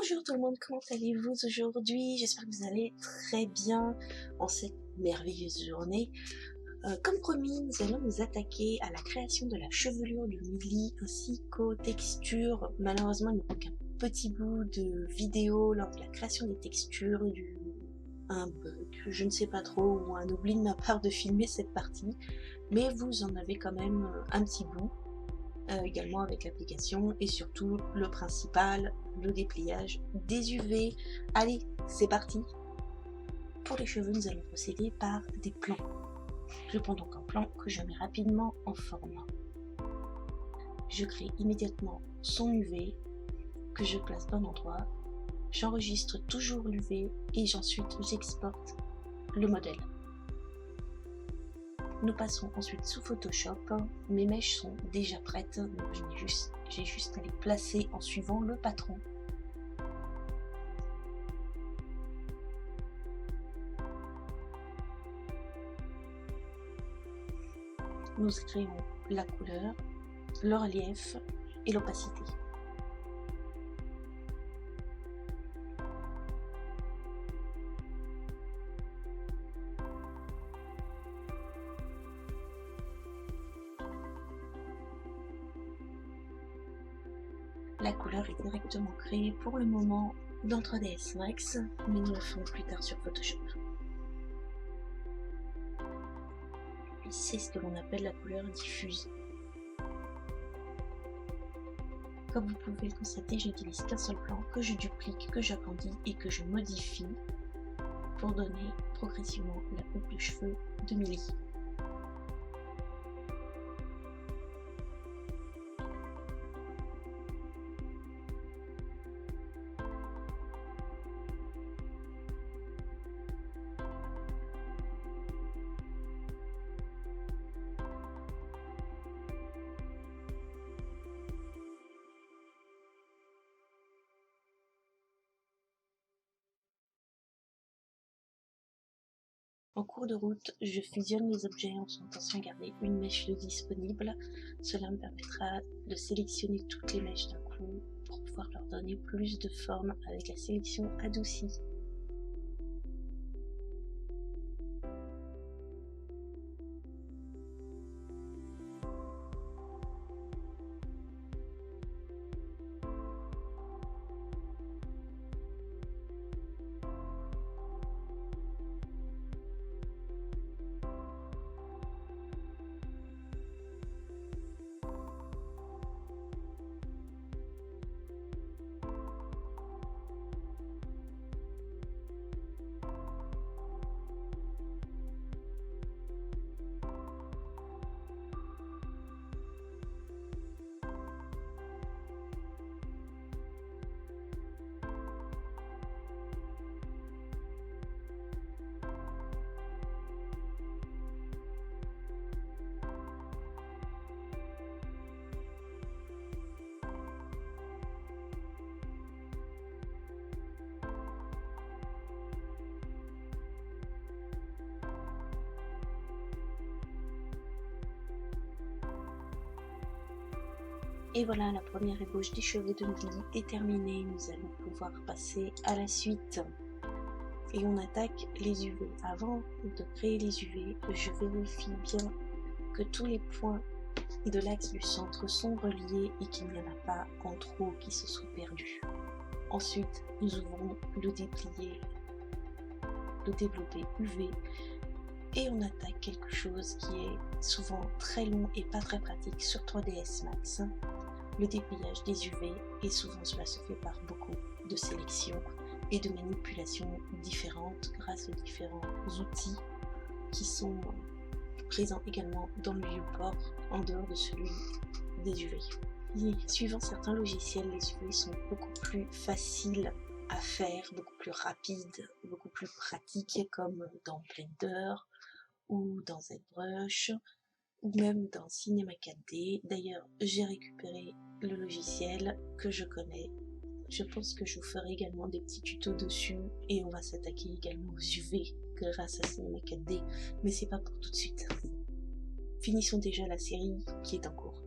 Bonjour tout le monde, comment allez-vous aujourd'hui? J'espère que vous allez très bien en cette merveilleuse journée. Comme promis, nous allons nous attaquer à la création de la chevelure de Millie ainsi qu'aux textures. Malheureusement, il nous manque un petit bout de vidéo lors de la création des textures, un bug, je ne sais pas trop, ou un oubli de ma part de filmer cette partie, mais vous en avez quand même un petit bout. Également avec l'application et surtout le principal, le dépliage des UV. Allez, c'est parti. Pour les cheveux, nous allons procéder par des plans. Je prends donc un plan que je mets rapidement en forme. Je crée immédiatement son UV que je place dans l'endroit. J'enregistre toujours l'UV et ensuite j'exporte le modèle. Nous passons ensuite sous Photoshop. Mes mèches sont déjà prêtes, donc j'ai juste à les placer en suivant le patron. Nous créons la couleur, le relief et l'opacité. La couleur est directement créée pour le moment dans 3ds Max, mais nous le ferons plus tard sur Photoshop. C'est ce que l'on appelle la couleur diffuse. Comme vous pouvez le constater, j'utilise qu'un seul plan que je duplique, que j'agrandis et que je modifie pour donner progressivement la coupe de cheveux de Millie. En cours de route, je fusionne les objets en son intention de garder une mèche de disponible. Cela me permettra de sélectionner toutes les mèches d'un coup pour pouvoir leur donner plus de forme avec la sélection adoucie. Et voilà, la première ébauche des cheveux de Millie est terminée. Nous allons pouvoir passer à la suite. Et on attaque les UV. Avant de créer les UV, je vérifie bien que tous les points de l'axe du centre sont reliés et qu'il n'y en a pas en trop qui se sont perdus. Ensuite, nous ouvrons le déplié, le développé UV. Et on attaque quelque chose qui est souvent très long et pas très pratique sur 3ds Max, le dépliage des UV, et souvent cela se fait par beaucoup de sélections et de manipulations différentes grâce aux différents outils qui sont présents également dans le viewport en dehors de celui des UV. Et suivant certains logiciels, les UV sont beaucoup plus faciles à faire, beaucoup plus rapides, beaucoup plus pratiques, comme dans Blender ou dans ZBrush ou même dans Cinema 4D. D'ailleurs, j'ai récupéré le logiciel que je connais. Je pense que je vous ferai également des petits tutos dessus et on va s'attaquer également aux UV grâce à Cinema 4D, mais c'est pas pour tout de suite. Finissons déjà la série qui est en cours.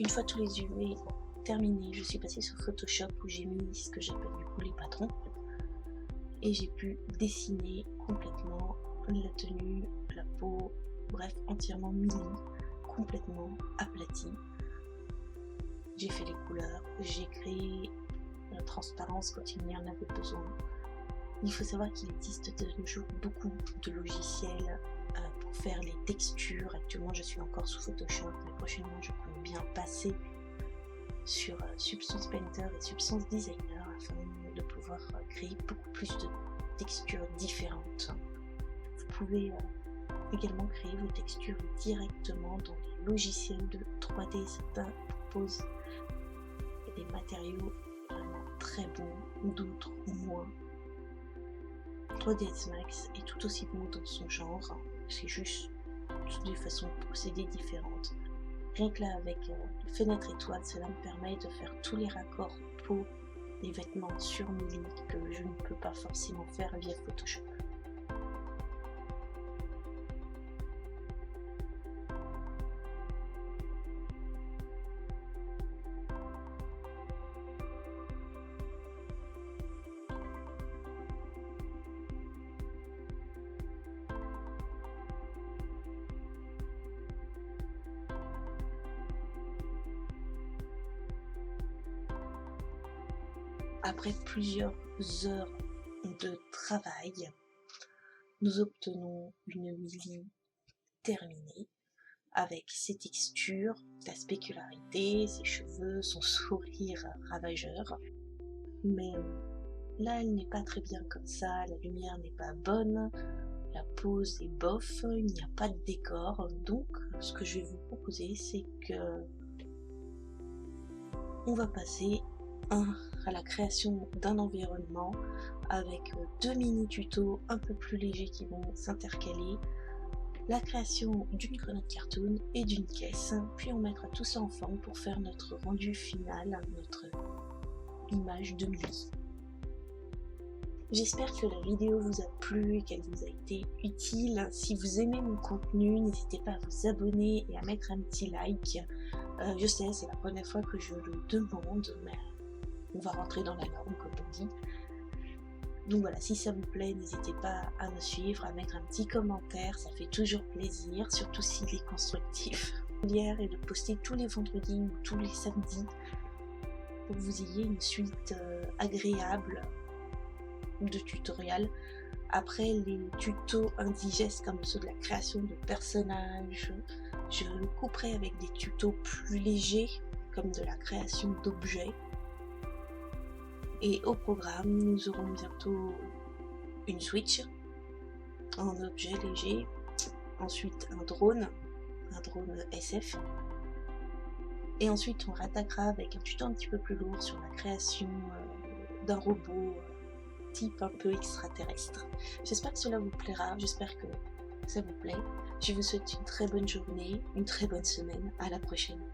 Une fois tous les UV terminés, je suis passée sur Photoshop où j'ai mis ce que j'appelle du coup les patrons. Et j'ai pu dessiner complètement la tenue, la peau, bref, entièrement mili, complètement aplatie. J'ai fait les couleurs, j'ai créé la transparence quand il y en avait besoin. Il faut savoir qu'il existe de nos jours beaucoup de logiciels pour faire les textures. Actuellement, je suis encore sous Photoshop, mais prochainement, je compte bien passer sur Substance Painter et Substance Designer afin de pouvoir créer beaucoup plus de textures différentes. Vous pouvez également créer vos textures directement dans les logiciels de 3D. Certains proposent des matériaux vraiment très bons, d'autres moins. 3ds Max est tout aussi bon dans son genre, c'est juste des façons de procéder différentes. Rien que là avec fenêtre étoile, cela me permet de faire tous les raccords peau des vêtements sur mili que je ne peux pas forcément faire via Photoshop. Après plusieurs heures de travail, nous obtenons une mili terminée avec ses textures, sa spécularité, ses cheveux, son sourire ravageur. Mais là, elle n'est pas très bien comme ça, la lumière n'est pas bonne, la pose est bof, il n'y a pas de décor. Donc, ce que je vais vous proposer, c'est que on va passer à la création d'un environnement avec 2 mini tutos un peu plus légers qui vont s'intercaler, la création d'une grenade cartoon et d'une caisse, puis on mettra tout ça en forme pour faire notre rendu final, notre image de mili. J'espère que la vidéo vous a plu et qu'elle vous a été utile. Si vous aimez mon contenu, n'hésitez pas à vous abonner et à mettre un petit like. Je sais, c'est la première fois que je le demande, mais on va rentrer dans la norme comme on dit. Donc voilà, si ça vous plaît, n'hésitez pas à me suivre, à mettre un petit commentaire, ça fait toujours plaisir, surtout s'il est constructif. L'idée est de poster tous les vendredis ou tous les samedis pour que vous ayez une suite agréable de tutoriels. Après les tutos indigestes comme ceux de la création de personnages, je le couperai avec des tutos plus légers comme de la création d'objets. Et au programme, nous aurons bientôt une Switch, un objet léger, ensuite un drone SF, et ensuite on rattaquera avec un tuto un petit peu plus lourd sur la création d'un robot type un peu extraterrestre. J'espère que cela vous plaira, j'espère que ça vous plaît. Je vous souhaite une très bonne journée, une très bonne semaine, à la prochaine.